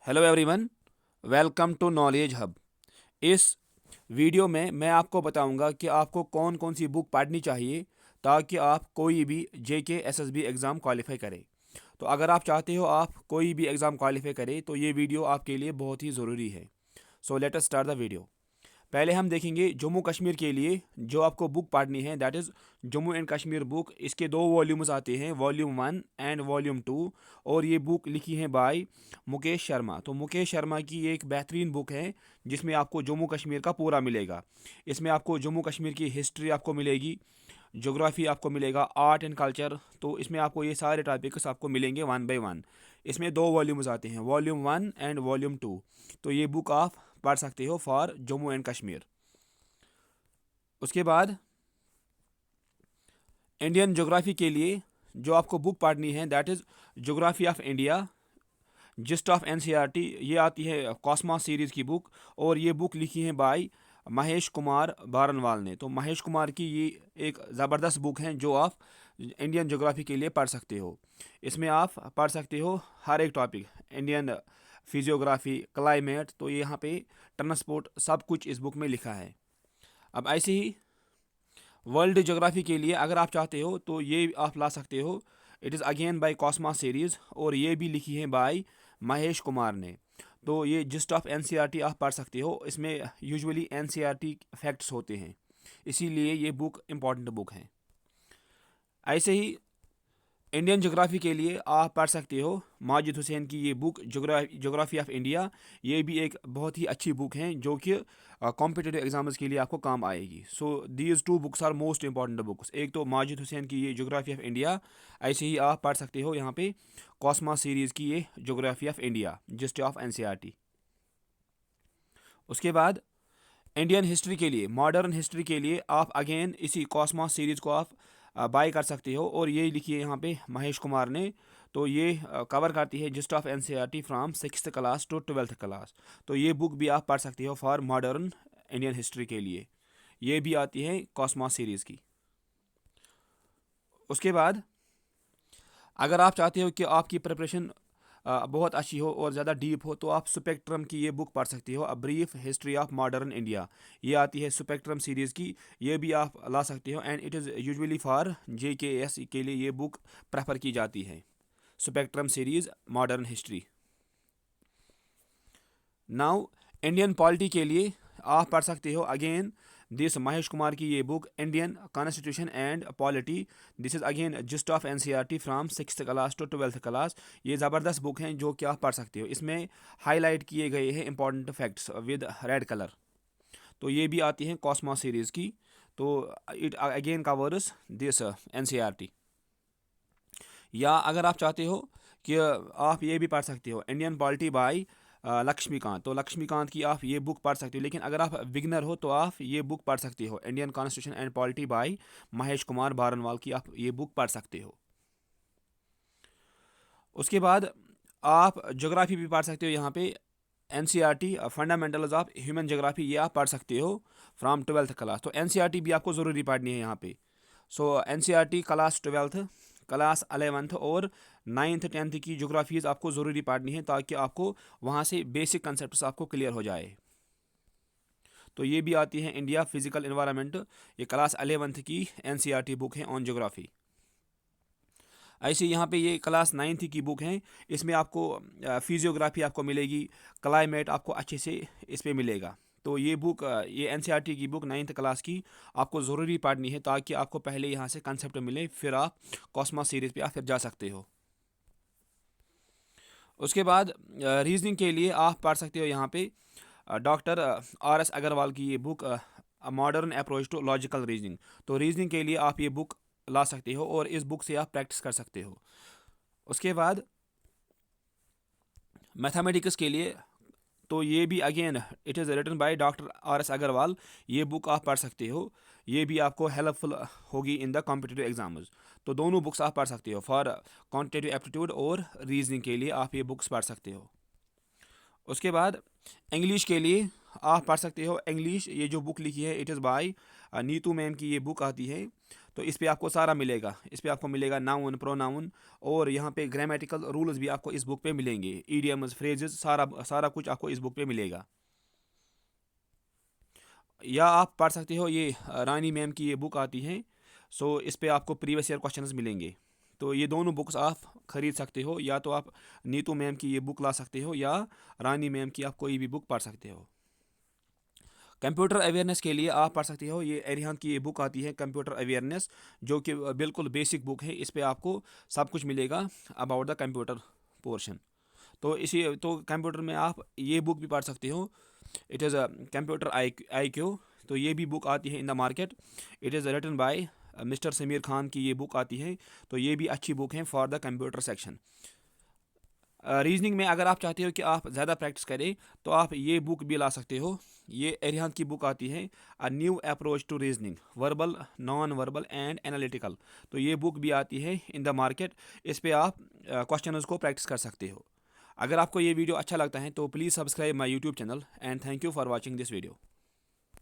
Hello everyone, welcome to knowledge hub. इस video में मैं आपको बताऊंगा कि आपको कौन कौन सी बुक पढ़नी चाहिए ताकि आप कोई भी जेके एसएसबी एग्ज़ाम क्वालिफाई करें। तो अगर आप चाहते हो आप कोई भी एग्ज़ाम क्वालिफाई करें तो ये वीडियो आपके लिए बहुत ही ज़रूरी है। So let us start the video. पहले हम देखेंगे जम्मू कश्मीर के लिए जो आपको बुक पढ़नी है, that is Jammu and Kashmir book. इसके दो वॉल्यूम्स आते हैं, वॉल्यूम 1 एंड वॉल्यूम 2। और ये बुक लिखी है बाय मुकेश शर्मा। तो मुकेश शर्मा की एक बेहतरीन बुक है जिसमें आपको जम्मू कश्मीर का पूरा मिलेगा। इसमें आपको जम्मू कश्मीर की हिस्ट्री आपको मिलेगी, ज्योग्राफी आपको मिलेगा, आर्ट एंड कल्चर। तो इसमें आपको ये सारे टॉपिक्स आपको मिलेंगे वन बाय वन। इसमें दो वॉल्यूम्स आते हैं, वॉल्यूम 1 एंड वॉल्यूम 2। तो ये बुक आप पढ़ सकते हो फॉर जम्मू एंड कश्मीर। उसके बाद इंडियन ज्योग्राफी के लिए जो आपको बुक पढ़नी है, that is geography of India, gist of NCERT. ये आती है कॉस्मॉस सीरीज़ की बुक और ये बुक लिखी है बाय महेश कुमार बारनवाल ने। तो महेश कुमार की ये एक ज़बरदस्त बुक है जो आप इंडियन ज्योग्राफी के लिए पढ़ सकते हो। इसमें आप पढ़ सकते हो हर एक टॉपिक, इंडियन फिजियोग्राफी, क्लाइमेट। तो ये यहाँ पे ट्रांसपोर्ट, सब कुछ इस बुक में लिखा है। अब ऐसे ही वर्ल्ड ज्योग्राफी के लिए अगर आप चाहते हो तो ये आप ला सकते हो। It is again by cosmos series और ये भी लिखी है बाय महेश कुमार ने। तो ये जिस्ट ऑफ एनसीईआरटी आप पढ़ सकते हो। इसमें यूजुअली एनसीईआरटी फैक्ट्स होते हैं, इसीलिए ये बुक इम्पॉर्टेंट बुक है। ऐसे ही इंडियन ज्योग्राफी के लिए आप पढ़ सकते हो माजिद हुसैन की ये बुक ज्योग्राफी ऑफ इंडिया। ये भी एक बहुत ही अच्छी बुक है जो कि कॉम्पिटिटिव एग्जाम्स के लिए आपको काम आएगी। So these two books are most important books. एक तो माजिद हुसैन की ये ज्योग्राफी ऑफ इंडिया, ऐसे ही आप पढ़ सकते हो यहाँ पे कॉस्मा सीरीज़ की ये geography of India, gist of NCERT. उसके बाद इंडियन हिस्ट्री के लिए, मॉडर्न हिस्ट्री के लिए आप अगेन इसी कॉस्मॉस सीरीज़ को आप बाय कर सकते हो और ये लिखी है यहाँ पे महेश कुमार ने। तो ये कवर करती है gist of NCERT from 6th class to 12th class. तो ये बुक भी आप पढ़ सकते हो फॉर मॉडर्न इंडियन हिस्ट्री के लिए। ये भी आती है कॉस्मॉस सीरीज़ की। उसके बाद अगर आप चाहते हो कि आपकी प्रिपरेशन बहुत अच्छी हो और ज़्यादा डीप हो तो आप स्पेक्ट्रम की ये बुक पढ़ सकते हो, a brief history of modern India. ये आती है स्पेक्ट्रम सीरीज़ की, ये भी आप ला सकते हो and it is usually for JKS के लिए ये बुक प्रेफर की जाती है, spectrum series modern history. Now Indian polity के लिए आप पढ़ सकते हो अगेन दिस महेश कुमार की ये book, Indian constitution and polity. This is again gist of NCERT from 6th class to 12th class. ये ज़बरदस्त बुक हैं जो कि आप पढ़ सकते हो। इसमें हाईलाइट किए गए हैं important facts with red colour. तो ये भी आती हैं कॉस्मॉस सीरीज़ की। तो it again covers this NCERT. या अगर आप चाहते हो कि आप ये भी पढ़ सकते हो इंडियन पॉलिटी बाय लक्ष्मीकांत। तो लक्ष्मीकांत की आप ये बुक पढ़ सकते हो, लेकिन अगर आप बिगनर हो तो आप ये बुक पढ़ सकते हो, Indian constitution and polity by Mahesh Kumar Barnwal की आप ये बुक पढ़ सकते हो। उसके बाद आप ज्योग्राफी भी पढ़ सकते हो यहाँ पे, NCERT fundamentals of human geography, ये आप पढ़ सकते हो फ्राम 12th क्लास। तो एनसीईआरटी भी आपको ज़रूरी पढ़नी है यहाँ पे। सो NCERT class 12th, class 11th और 9th 10th की ज्योग्राफीज़ आपको ज़रूरी पढ़नी है ताकि आपको वहाँ से बेसिक कंसेप्ट आपको क्लियर हो जाए। तो ये भी आती है इंडिया फिजिकल इन्वायरमेंट, ये क्लास 11th की एनसीईआरटी बुक है ऑन ज्योग्राफी। ऐसे यहाँ पे ये क्लास 9th की बुक है, इसमें आपको फिजियोग्राफी आपको मिलेगी, क्लाइमेट आपको अच्छे से इस पे मिलेगा। तो ये बुक, ये एनसीईआरटी की बुक 9th क्लास की आपको ज़रूरी पढ़नी है ताकि आपको पहले यहाँ से कंसेप्ट मिले, फिर आप कॉस्मॉस सीरीज़ पे आप फिर जा सकते हो। उसके बाद रीजनिंग के लिए आप पढ़ सकते हो यहाँ पे डॉक्टर RS अग्रवाल की ये book, modern approach to logical reasoning. तो रीजनिंग के लिए आप ये बुक ला सकते हो और इस बुक से आप प्रैक्टिस कर सकते हो। उसके बाद मैथमेटिक्स के लिए तो ये भी again it is written by doctor RS Agarwal. ये बुक आप पढ़ सकते हो, ये भी आपको हेल्पफुल होगी इन द कॉम्पिटिटिव एग्जाम्स। तो दोनों बुक्स आप पढ़ सकते हो फॉर क्वांटिटेटिव एप्टीट्यूड और रीजनिंग के लिए आप ये बुक्स पढ़ सकते हो। उसके बाद इंग्लिश के लिए आप पढ़ सकते हो इंग्लिश, ये जो बुक लिखी है it is by Neetu ma'am की ये बुक आती है। तो इस पे आपको सारा मिलेगा। इस पे आपको मिलेगा नाउन, प्रोनाउन, और यहाँ पे ग्रामेटिकल रूल्स भी आपको इस बुक पे मिलेंगे, ईडियम्स, फ्रेजेस, सारा सारा कुछ आपको इस बुक पे मिलेगा। या आप पढ़ सकते हो, ये रानी मैम की ये बुक आती है, सो इस पे आपको प्रीवियस ईयर क्वेश्चंस मिलेंगे। तो ये दोनों बुक्स आप ख़रीद सकते हो, या तो आप नीतू मैम की ये बुक ला सकते हो, या रानी मैम की आप कोई भी बुक पढ़ सकते हो। कंप्यूटर अवेयरनेस के लिए आप पढ़ सकते हो, ये एरिहान की ये बुक आती है कंप्यूटर अवेयरनेस, जो कि बिल्कुल बेसिक बुक है। इस पे आपको सब कुछ मिलेगा अबाउट द कंप्यूटर पोर्शन। तो इसी तो कंप्यूटर में आप ये बुक भी पढ़ सकते हो, it is a computer I Q. तो ये भी बुक आती है in the market, it is written by mister Sameer Khan की ये बुक आती है। तो ये भी अच्छी बुक है for the computer section. Reasoning में अगर आप चाहते हो कि आप ज़्यादा प्रैक्टिस करें, तो आप ये बुक भी ला सकते हो। ये एरिहान की बुक आती है, a new approach to reasoning, verbal, non verbal and analytical. तो ये बुक भी आती है इन द मार्केट। इस पे आप क्वेश्चंस को प्रैक्टिस कर सकते हो। अगर आपको ये वीडियो अच्छा लगता है तो please subscribe my YouTube channel, and thank you for watching this video.